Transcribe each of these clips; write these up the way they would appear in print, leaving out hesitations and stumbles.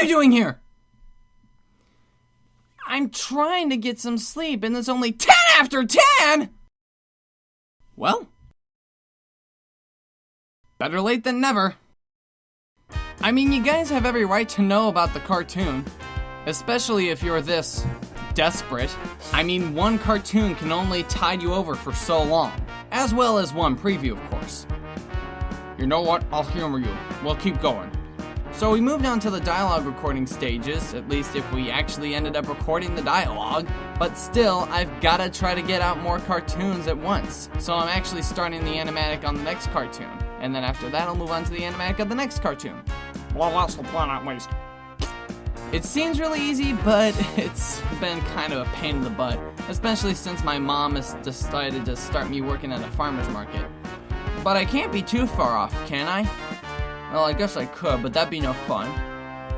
you doing here? I'm trying to get some sleep and it's only 10 after 10! Well, better late than never. I mean, you guys have every right to know about the cartoon, especially if you're this desperate. I mean, one cartoon can only tide you over for so long, as well as one preview, of course. You know what? I'll humor you. We'll keep going. So we moved on to the dialogue recording stages, at least if we actually ended up recording the dialogue. But still, I've gotta try to get out more cartoons at once. So I'm actually starting the animatic on the next cartoon. And then after that, I'll move on to the animatic of the next cartoon. Well, that's the plan at least. It seems really easy, but it's been kind of a pain in the butt. Especially since my mom has decided to start me working at a farmer's market. But I can't be too far off, can I? Well, I guess I could, but that'd be no fun.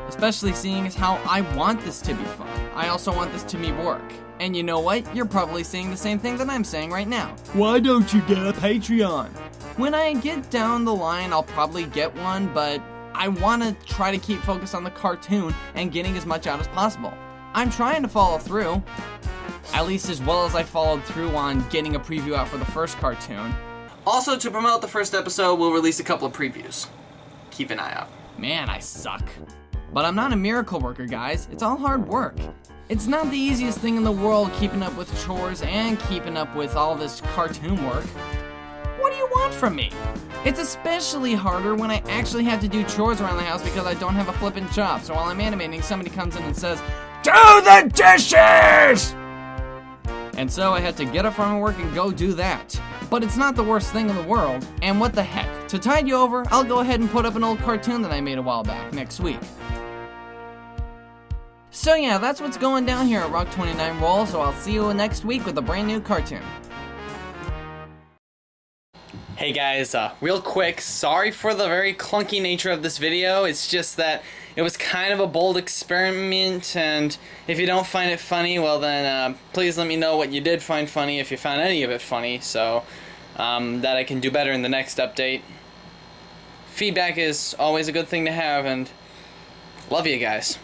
Especially seeing as how I want this to be fun. I also want this to be work. And you know what? You're probably saying the same thing that I'm saying right now. Why don't you get a Patreon? When I get down the line, I'll probably get one, but I want to try to keep focused on the cartoon and getting as much out as possible. I'm trying to follow through, at least as well as I followed through on getting a preview out for the first cartoon. Also, to promote the first episode, we'll release a couple of previews. Keep an eye out. Man, I suck. But I'm not a miracle worker, guys. It's all hard work. It's not the easiest thing in the world keeping up with chores and keeping up with all this cartoon work. What do you want from me? It's especially harder when I actually have to do chores around the house because I don't have a flippin' job. So while I'm animating, somebody comes in and says, "Do the dishes!" And so I had to get up from work and go do that. But it's not the worst thing in the world, and what the heck. To tide you over, I'll go ahead and put up an old cartoon that I made a while back next week. So yeah, that's what's going down here at Rock 29 Roll, so I'll see you next week with a brand new cartoon. Hey guys, real quick, sorry for the very clunky nature of this video. It's just that it was kind of a bold experiment, and if you don't find it funny, well then please let me know what you did find funny, if you found any of it funny, so that I can do better in the next update. Feedback is always a good thing to have, and love you guys.